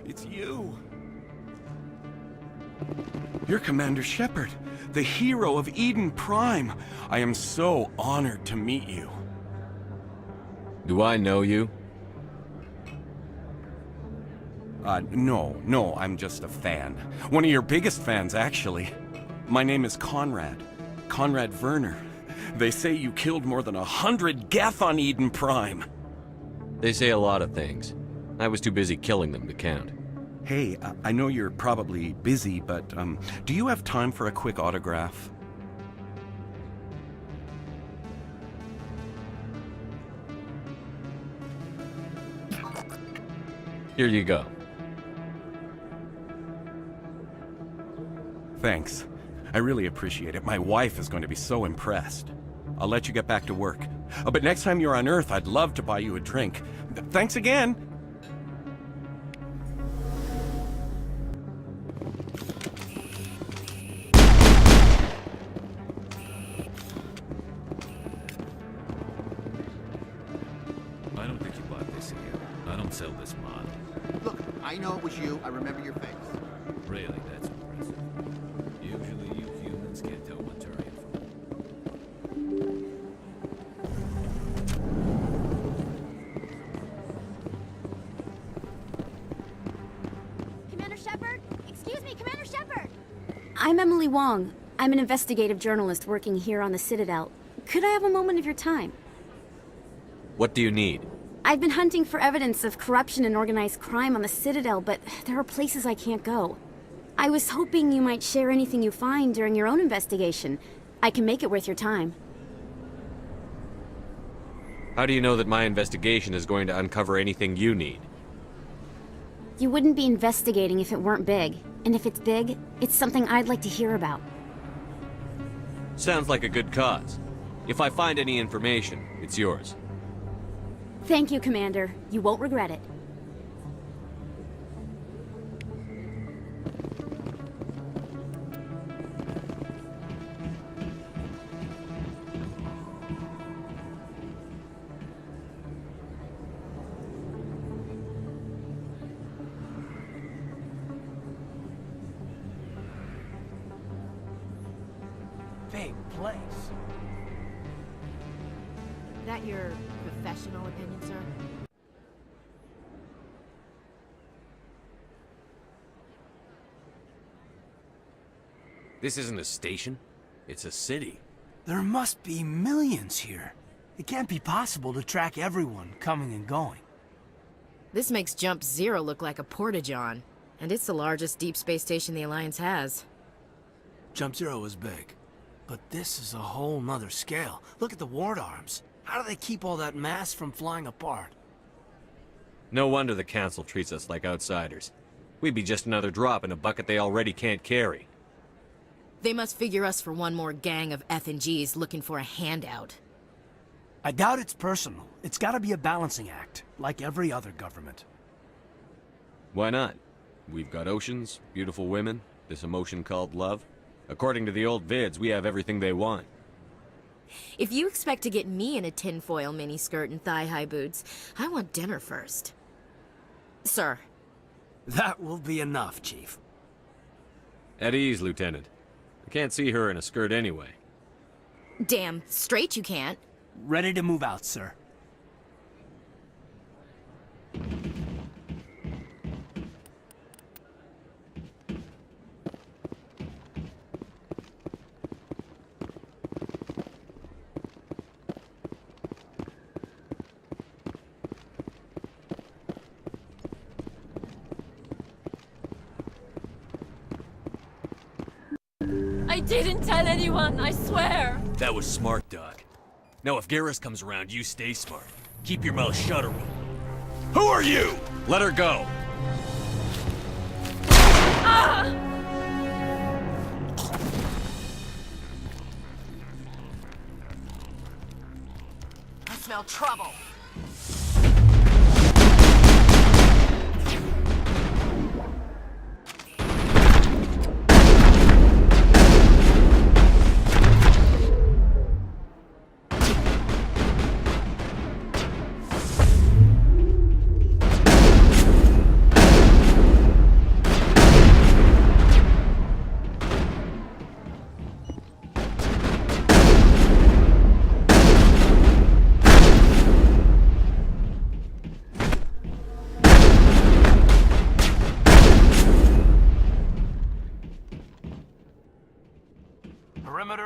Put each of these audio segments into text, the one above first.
It's you. You're Commander Shepard, the hero of Eden Prime. I am so honored to meet you. Do I know you? No, I'm just a fan. One of your biggest fans, actually. My name is Conrad. Conrad Werner. They say you killed more than 100 Geth on Eden Prime. They say a lot of things. I was too busy killing them to count. Hey, I know you're probably busy, but, do you have time for a quick autograph? Here you go. Thanks. I really appreciate it. My wife is going to be so impressed. I'll let you get back to work. But next time you're on Earth, I'd love to buy you a drink. Thanks again! I don't think you bought this here. I don't sell this model. Look, I know it was you. I remember your face. Really, that's impressive. Usually you humans can't tell what Turian from. Commander Shepard? Excuse me, Commander Shepard! I'm Emily Wong. I'm an investigative journalist working here on the Citadel. Could I have a moment of your time? What do you need? I've been hunting for evidence of corruption and organized crime on the Citadel, but there are places I can't go. I was hoping you might share anything you find during your own investigation. I can make it worth your time. How do you know that my investigation is going to uncover anything you need? You wouldn't be investigating if it weren't big. And if it's big, it's something I'd like to hear about. Sounds like a good cause. If I find any information, it's yours. Thank you, Commander. You won't regret it. Big place. That your professional opinion, sir? This isn't a station. It's a city. There must be millions here. It can't be possible to track everyone coming and going. This makes Jump Zero look like a porta-john, and it's the largest deep space station the Alliance has. Jump Zero is big, but this is a whole nother scale. Look at the ward arms. How do they keep all that mass from flying apart? No wonder the Council treats us like outsiders. We'd be just another drop in a bucket they already can't carry. They must figure us for one more gang of F&Gs looking for a handout. I doubt it's personal. It's gotta be a balancing act, like every other government. Why not? We've got oceans, beautiful women, this emotion called love. According to the old vids, we have everything they want. If you expect to get me in a tinfoil miniskirt and thigh-high boots, I want dinner first. Sir. That will be enough, Chief. At ease, Lieutenant. I can't see her in a skirt anyway. Damn straight you can't. Ready to move out, sir. I didn't tell anyone, I swear! That was smart, Doc. Now if Garrus comes around, you stay smart. Keep your mouth shut or Who are you? Let her go! Ah! I smell trouble.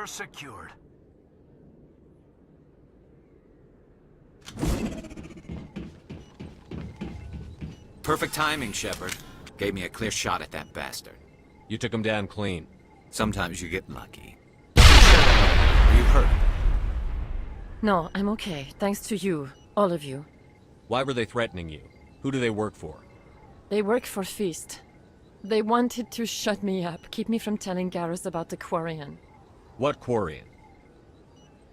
Perimeter secured. Perfect timing, Shepard. Gave me a clear shot at that bastard. You took him down clean. Sometimes you get lucky. Are you hurt? No, I'm okay. Thanks to you. All of you. Why were they threatening you? Who do they work for? They work for Feast. They wanted to shut me up, keep me from telling Garrus about the Quarian. What Quarian?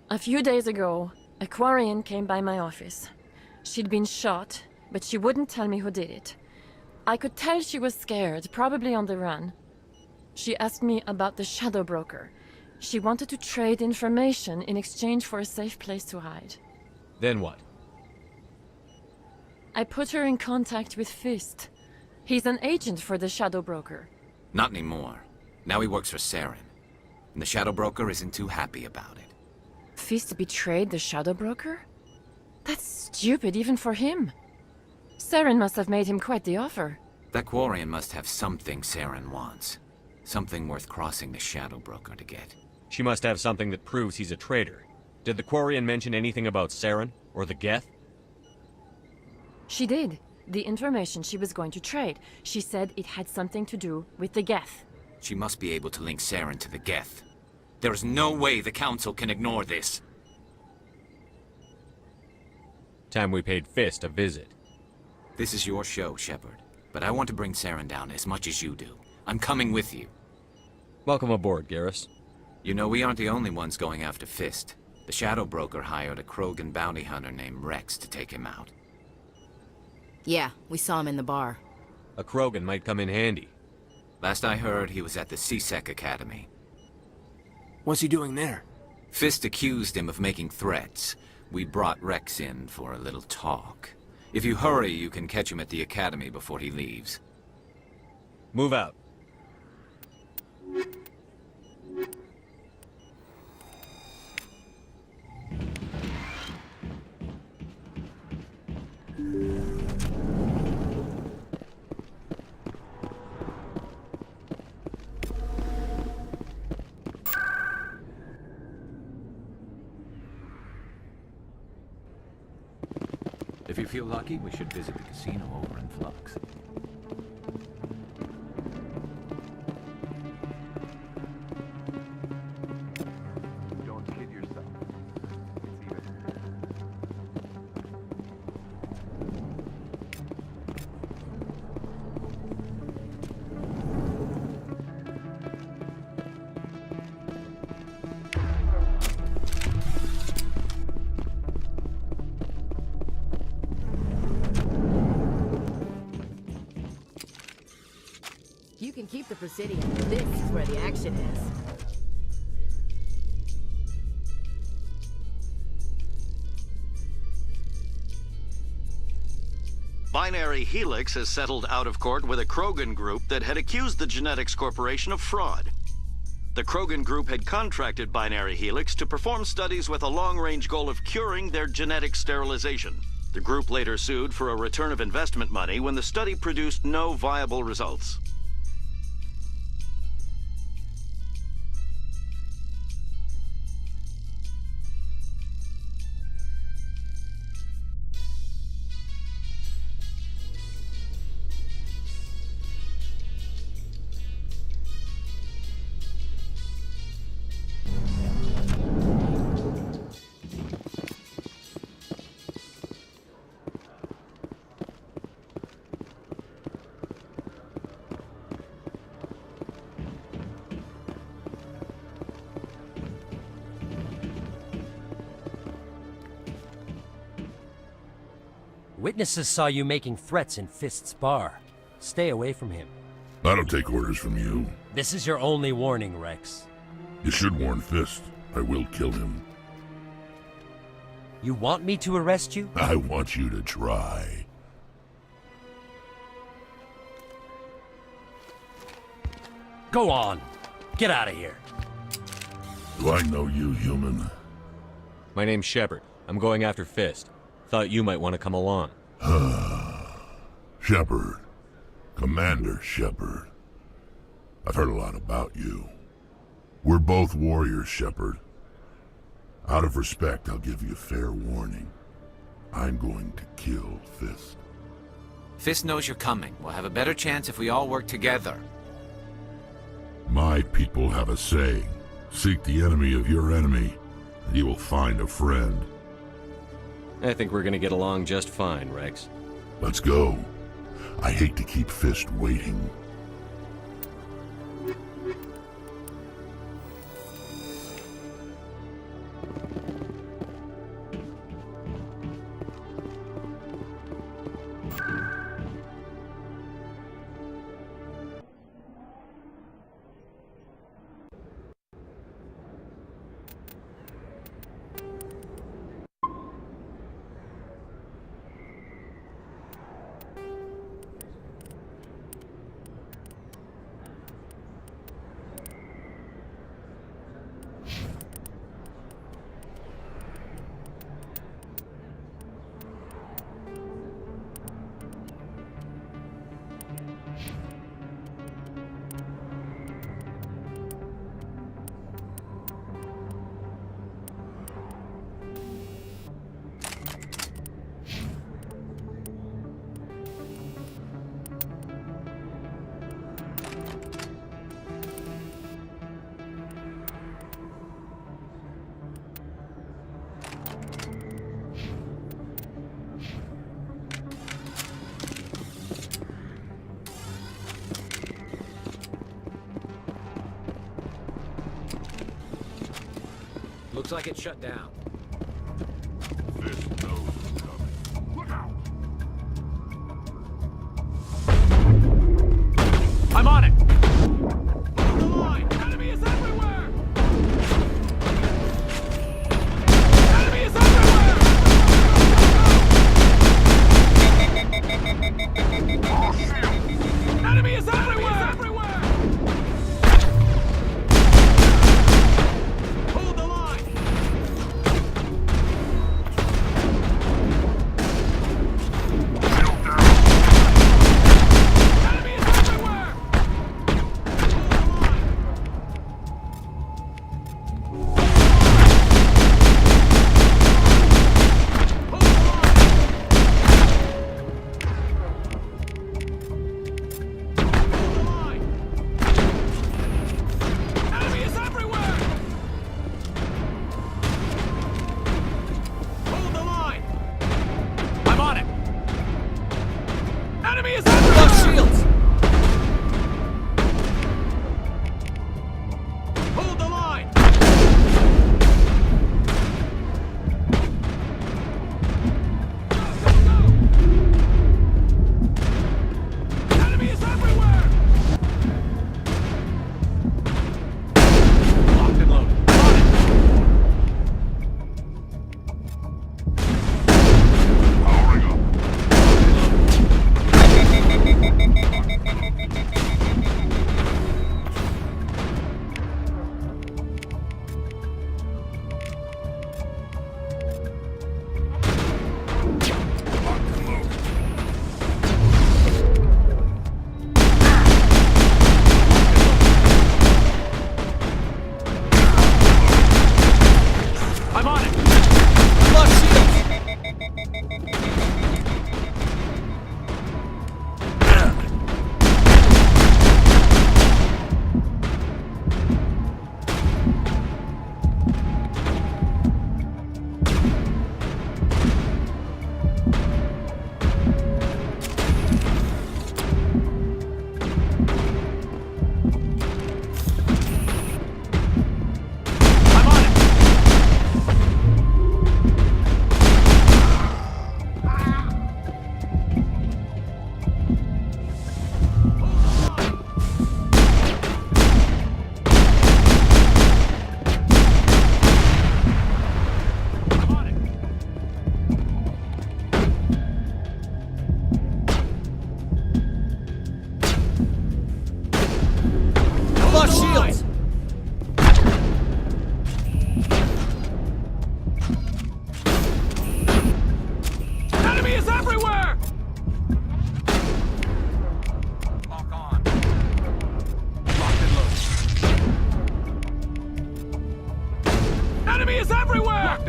A few days ago, a Quarian came by my office. She'd been shot, but she wouldn't tell me who did it. I could tell she was scared, probably on the run. She asked me about the Shadow Broker. She wanted to trade information in exchange for a safe place to hide. Then what? I put her in contact with Fist. He's an agent for the Shadow Broker. Not anymore. Now he works for Saren. And the Shadow Broker isn't too happy about it. Fist betrayed the Shadow Broker? That's stupid even for him. Saren must have made him quite the offer. That Quarian must have something Saren wants. Something worth crossing the Shadow Broker to get. She must have something that proves he's a traitor. Did the Quarian mention anything about Saren? Or the Geth? She did. The information she was going to trade. She said it had something to do with the Geth. She must be able to link Saren to the Geth. There is no way the Council can ignore this. Time we paid Fist a visit. This is your show, Shepard. But I want to bring Saren down as much as you do. I'm coming with you. Welcome aboard, Garrus. You know, we aren't the only ones going after Fist. The Shadow Broker hired a Krogan bounty hunter named Rex to take him out. Yeah, we saw him in the bar. A Krogan might come in handy. Last I heard, he was at the CSEC Academy. What's he doing there? Fist accused him of making threats. We brought Rex in for a little talk. If you hurry, you can catch him at the Academy before he leaves. Move out. If you feel lucky, we should visit the casino over in Flux. Don't kid yourself. It's even. You can keep the Presidium. This is where the action is. Binary Helix has settled out of court with a Krogan group that had accused the Genetics Corporation of fraud. The Krogan group had contracted Binary Helix to perform studies with a long-range goal of curing their genetic sterilization. The group later sued for a return of investment money when the study produced no viable results. Witnesses saw you making threats in Fist's bar. Stay away from him. I don't take orders from you. This is your only warning, Rex. You should warn Fist. I will kill him. You want me to arrest you? I want you to try. Go on. Get out of here. Do I know you, human? My name's Shepard. I'm going after Fist. Thought you might want to come along. Shepard. Commander Shepard. I've heard a lot about you. We're both warriors, Shepard. Out of respect, I'll give you fair warning. I'm going to kill Fist. Fist knows you're coming. We'll have a better chance if we all work together. My people have a saying. Seek the enemy of your enemy, and you will find a friend. I think we're gonna get along just fine, Rex. Let's go. I hate to keep Fist waiting. Looks like it's shut down. Fist knows I'm coming. Look out! I'm on it! Hold the line! Enemy is everywhere! Enemy is everywhere! Enemy is everywhere! Hold the line!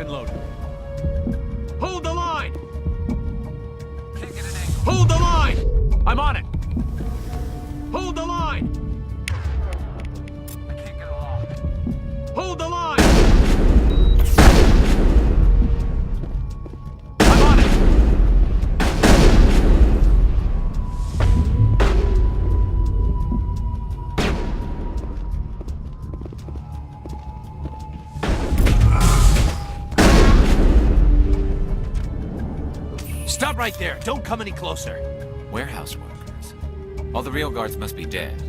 locked and loaded. Hold the line! Hold the line! I'm on it! Hold the line! I can't get along. Hold the line! I'm on it! Stop right there. Don't come any closer. Warehouse workers. All the real guards must be dead.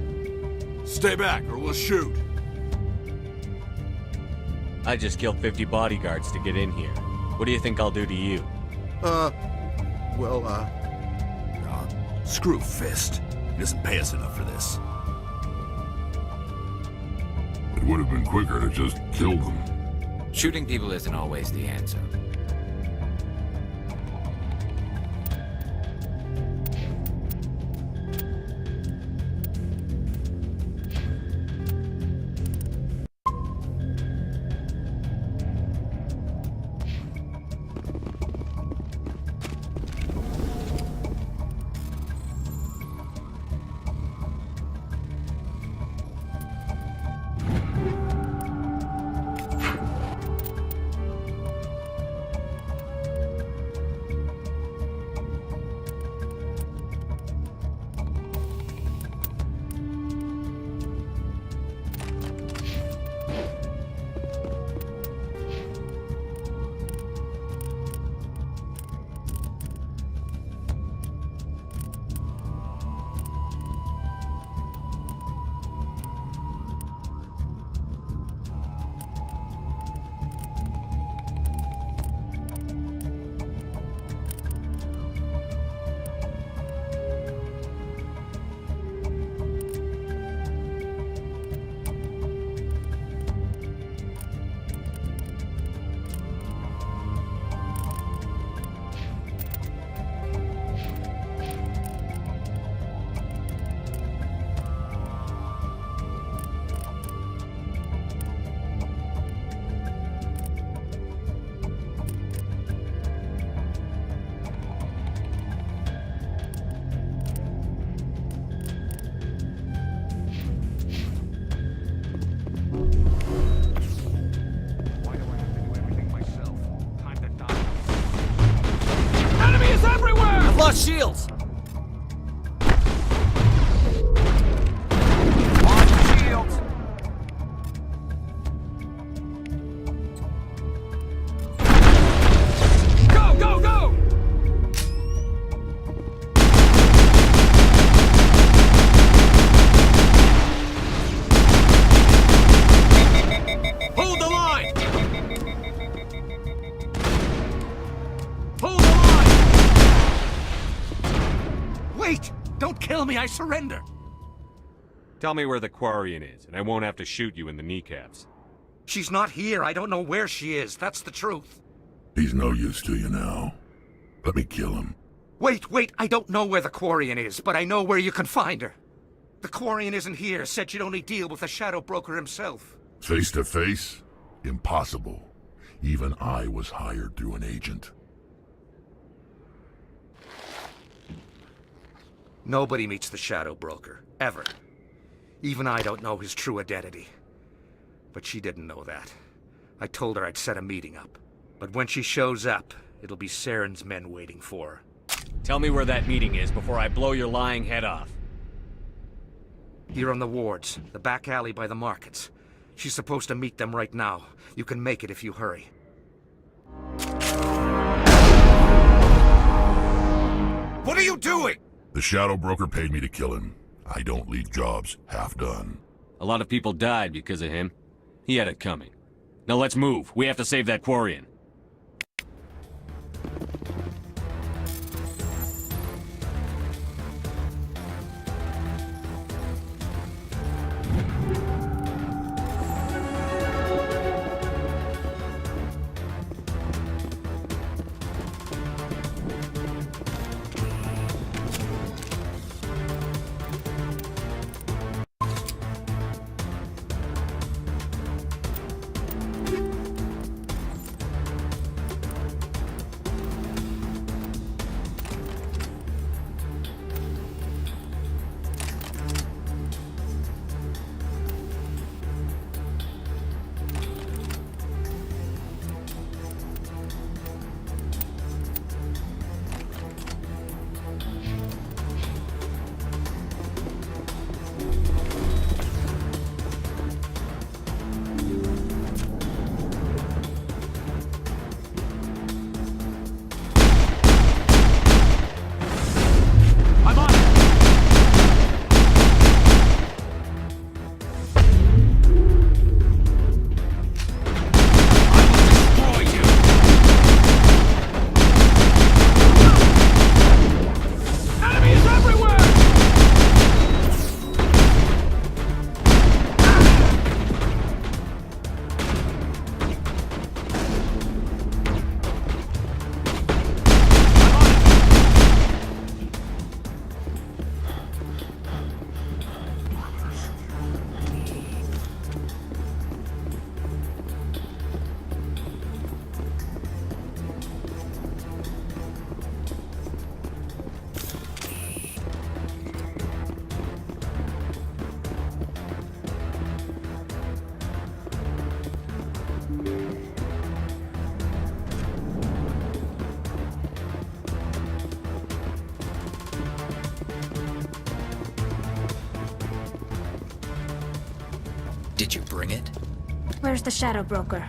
Stay back, or we'll shoot. I just killed 50 bodyguards to get in here. What do you think I'll do to you? Screw Fist. He doesn't pay us enough for this. It would have been quicker to just kill them. Shooting people isn't always the answer. Lost shields! Go, go, go! Hold the line! Hold the line! Wait! Don't kill me, I surrender! Tell me where the Quarian is, and I won't have to shoot you in the kneecaps. She's not here. I don't know where she is. That's the truth. He's no use to you now. Let me kill him. Wait. I don't know where the Quarian is, but I know where you can find her. The Quarian isn't here. Said she'd only deal with the Shadow Broker himself. Face to face? Impossible. Even I was hired through an agent. Nobody meets the Shadow Broker. Ever. Even I don't know his true identity. But she didn't know that. I told her I'd set a meeting up. But when she shows up, it'll be Saren's men waiting for her. Tell me where that meeting is before I blow your lying head off. Here on the wards, the back alley by the markets. She's supposed to meet them right now. You can make it if you hurry. What are you doing? The Shadow Broker paid me to kill him. I don't leave jobs half done. A lot of people died because of him. He had it coming. Now let's move. We have to save that Quarian. Did you bring it? Where's the Shadow Broker?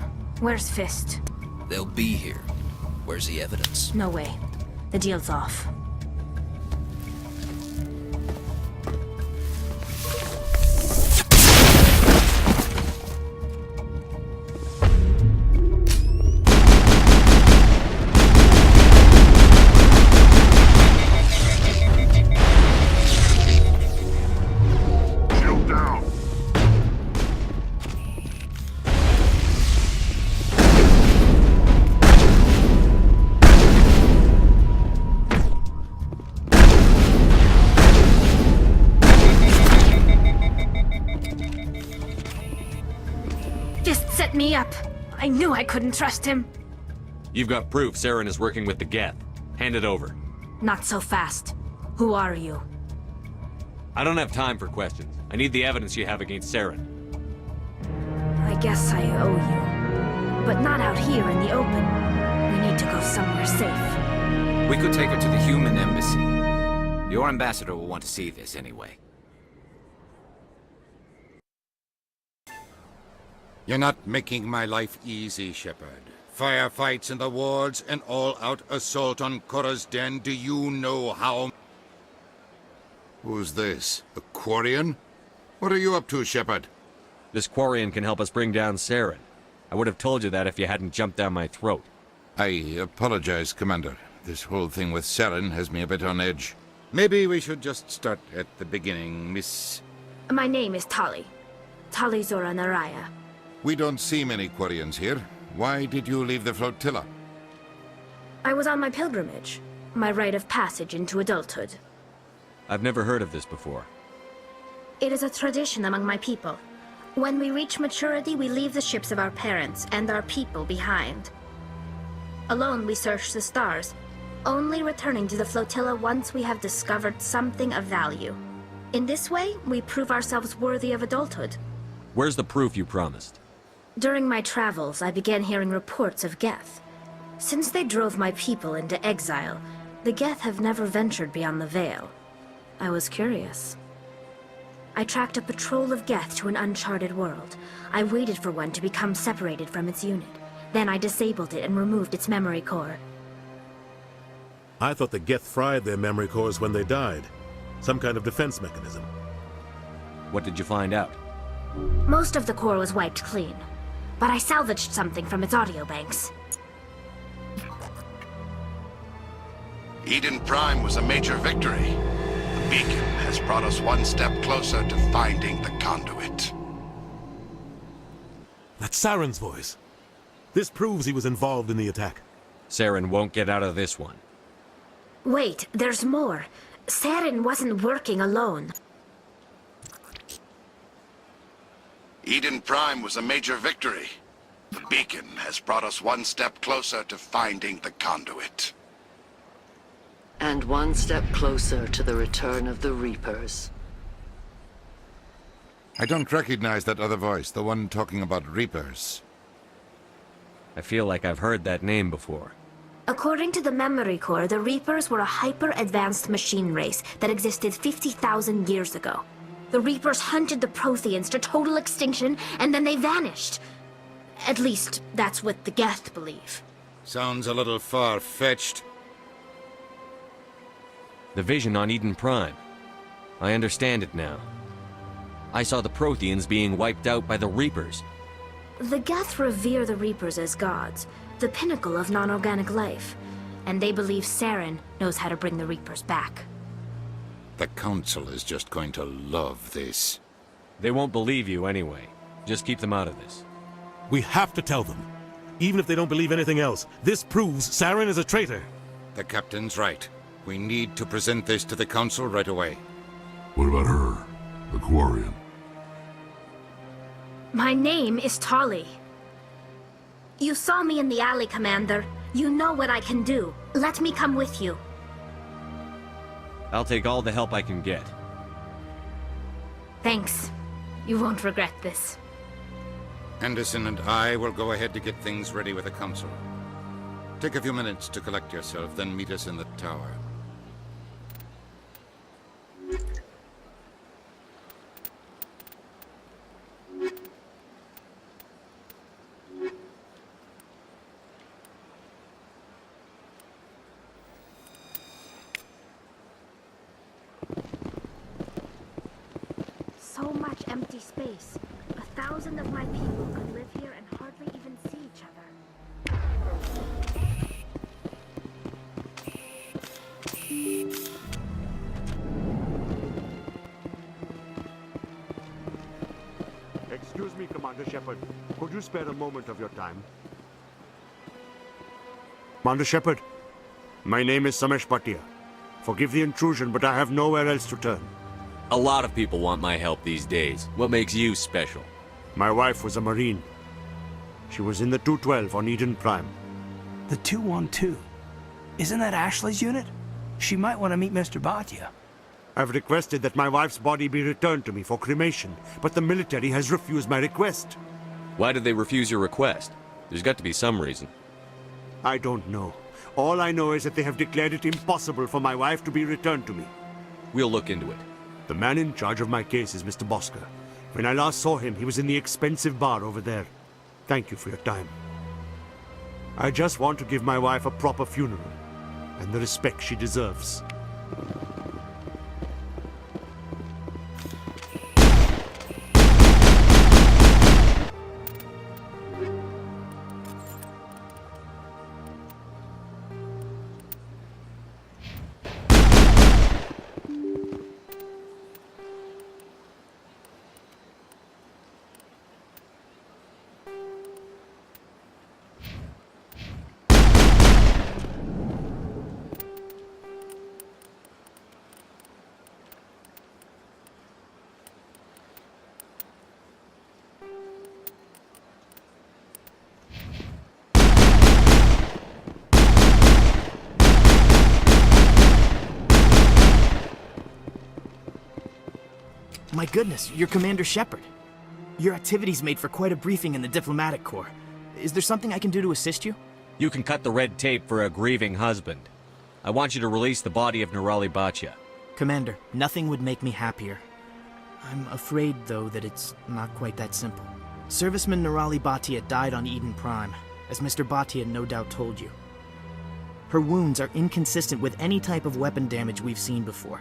Where's Fist? They'll be here. Where's the evidence? No way. The deal's off. Set me up. I knew I couldn't trust him. You've got proof Saren is working with the Geth. Hand it over. Not so fast. Who are you? I don't have time for questions. I need the evidence you have against Saren. I guess I owe you. But not out here in the open. We need to go somewhere safe. We could take her to the human embassy. Your ambassador will want to see this anyway. You're not making my life easy, Shepard. Firefights in the wards, an all-out assault on Korra's den. Do you know how... Who's this? A Quarian? What are you up to, Shepard? This Quarian can help us bring down Saren. I would have told you that if you hadn't jumped down my throat. I apologize, Commander. This whole thing with Saren has me a bit on edge. Maybe we should just start at the beginning, Miss... My name is Tali. Tali Zora Naraya. We don't see many Quarians here. Why did you leave the flotilla? I was on my pilgrimage. My rite of passage into adulthood. I've never heard of this before. It is a tradition among my people. When we reach maturity, we leave the ships of our parents and our people behind. Alone, we search the stars, only returning to the flotilla once we have discovered something of value. In this way, we prove ourselves worthy of adulthood. Where's the proof you promised? During my travels, I began hearing reports of Geth. Since they drove my people into exile, the Geth have never ventured beyond the Veil. I was curious. I tracked a patrol of Geth to an uncharted world. I waited for one to become separated from its unit. Then I disabled it and removed its memory core. I thought the Geth fried their memory cores when they died. Some kind of defense mechanism. What did you find out? Most of the core was wiped clean, but I salvaged something from its audio banks. Eden Prime was a major victory. The beacon has brought us one step closer to finding the conduit. That's Saren's voice. This proves he was involved in the attack. Saren won't get out of this one. Wait, there's more. Saren wasn't working alone. Eden Prime was a major victory. The beacon has brought us one step closer to finding the conduit. And one step closer to the return of the Reapers. I don't recognize that other voice, the one talking about Reapers. I feel like I've heard that name before. According to the memory core, the Reapers were a hyper-advanced machine race that existed 50,000 years ago. The Reapers hunted the Protheans to total extinction, and then they vanished. At least, that's what the Geth believe. Sounds a little far-fetched. The vision on Eden Prime. I understand it now. I saw the Protheans being wiped out by the Reapers. The Geth revere the Reapers as gods, the pinnacle of non-organic life. And they believe Saren knows how to bring the Reapers back. The Council is just going to love this. They won't believe you anyway. Just keep them out of this. We have to tell them. Even if they don't believe anything else, this proves Saren is a traitor. The Captain's right. We need to present this to the Council right away. What about her? The Quarian? My name is Tali. You saw me in the alley, Commander. You know what I can do. Let me come with you. I'll take all the help I can get. Thanks. You won't regret this. Anderson and I will go ahead to get things ready with the Council. Take a few minutes to collect yourself, then meet us in the tower. such empty space. 1,000 of my people could live here and hardly even see each other. Excuse me, Commander Shepard. Could you spare a moment of your time? Commander Shepard, my name is Samesh Bhatia. Forgive the intrusion, but I have nowhere else to turn. A lot of people want my help these days. What makes you special? My wife was a Marine. She was in the 212 on Eden Prime. The 212? Isn't that Ashley's unit? She might want to meet Mr. Bhatia. I've requested that my wife's body be returned to me for cremation, but the military has refused my request. Why did they refuse your request? There's got to be some reason. I don't know. All I know is that they have declared it impossible for my wife to be returned to me. We'll look into it. The man in charge of my case is Mr. Bosker. When I last saw him, he was in the expensive bar over there. Thank you for your time. I just want to give my wife a proper funeral, and the respect she deserves. My goodness, you're Commander Shepard. Your activities made for quite a briefing in the Diplomatic Corps. Is there something I can do to assist you? You can cut the red tape for a grieving husband. I want you to release the body of Nirali Bhatia. Commander, nothing would make me happier. I'm afraid, though, that it's not quite that simple. Serviceman Nirali Bhatia died on Eden Prime, as Mr. Bhatia no doubt told you. Her wounds are inconsistent with any type of weapon damage we've seen before.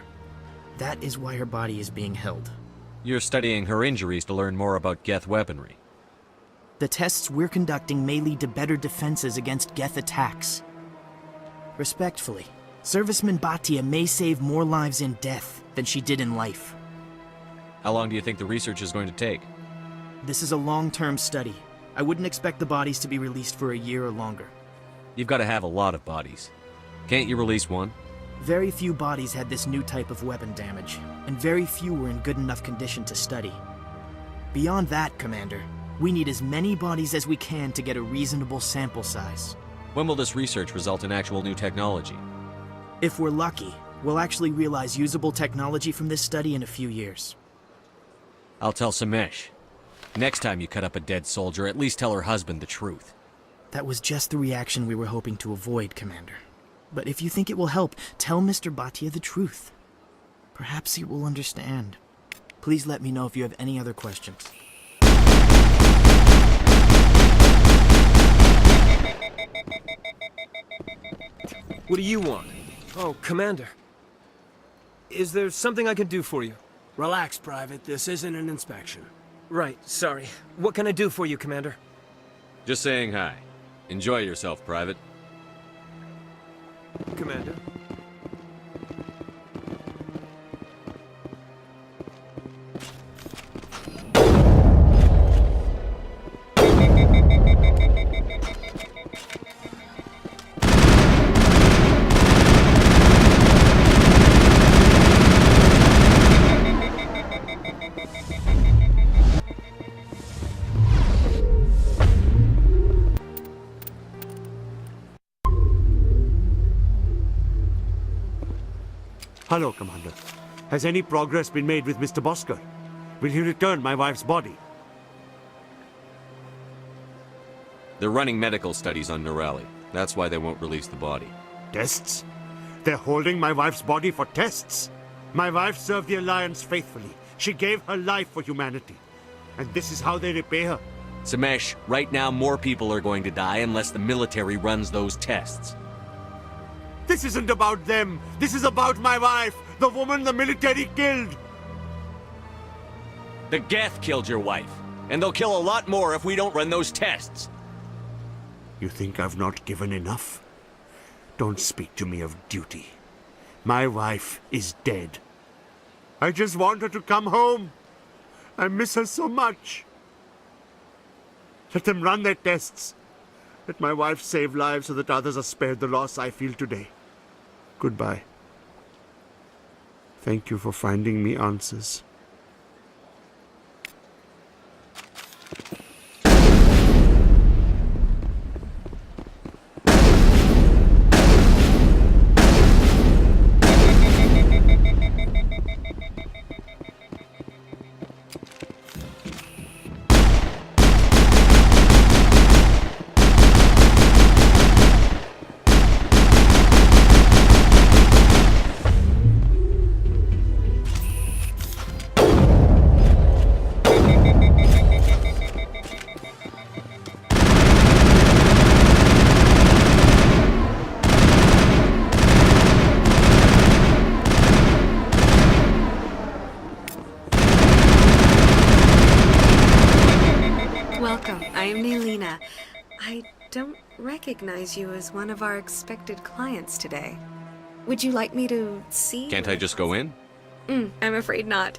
That is why her body is being held. You're studying her injuries to learn more about Geth weaponry. The tests we're conducting may lead to better defenses against Geth attacks. Respectfully, Serviceman Bhatia may save more lives in death than she did in life. How long do you think the research is going to take? This is a long-term study. I wouldn't expect the bodies to be released for a year or longer. You've got to have a lot of bodies. Can't you release one? Very few bodies had this new type of weapon damage, and very few were in good enough condition to study. Beyond that, Commander, we need as many bodies as we can to get a reasonable sample size. When will this research result in actual new technology? If we're lucky, we'll actually realize usable technology from this study in a few years. I'll tell Samesh. Next time you cut up a dead soldier, at least tell her husband the truth. That was just the reaction we were hoping to avoid, Commander. But if you think it will help, tell Mr. Bhatia the truth. Perhaps he will understand. Please let me know if you have any other questions. What do you want? Oh, Commander. Is there something I can do for you? Relax, Private. This isn't an inspection. Right, sorry. What can I do for you, Commander? Just saying hi. Enjoy yourself, Private. Commander. Hello, Commander. Has any progress been made with Mr. Bosker? Will he return my wife's body? They're running medical studies on Nirali. That's why they won't release the body. Tests? They're holding my wife's body for tests? My wife served the Alliance faithfully. She gave her life for humanity. And this is how they repay her. Samesh, right now more people are going to die unless the military runs those tests. This isn't about them. This is about my wife, the woman the military killed. The Geth killed your wife. And they'll kill a lot more if we don't run those tests. You think I've not given enough? Don't speak to me of duty. My wife is dead. I just want her to come home. I miss her so much. Let them run their tests. Let my wife save lives so that others are spared the loss I feel today. Goodbye. Thank you for finding me answers. Welcome. I am Nailina. I don't recognize you as one of our expected clients today. Would you like me to see? Can't I just go in? I'm afraid not.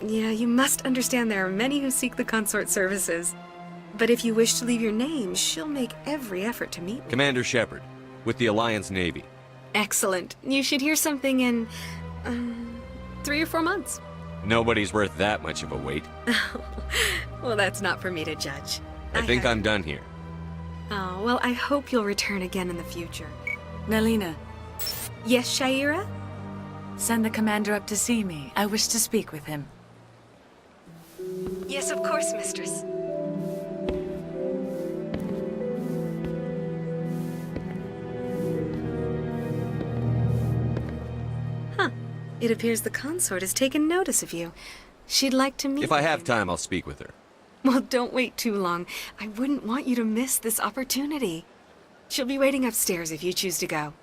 Yeah, you must understand there are many who seek the consort services. But if you wish to leave your name, she'll make every effort to meet me. Commander Shepard, with the Alliance Navy. Excellent. You should hear something in 3 or 4 months. Nobody's worth that much of a wait. Well, that's not for me to judge. I think I'm done here. Oh, well, I hope you'll return again in the future. Nalina. Yes, Shaira? Send the commander up to see me. I wish to speak with him. Yes, of course, mistress. Huh. It appears the consort has taken notice of you. She'd like to meet If I have time, I'll speak with her. Well, don't wait too long. I wouldn't want you to miss this opportunity. She'll be waiting upstairs if you choose to go.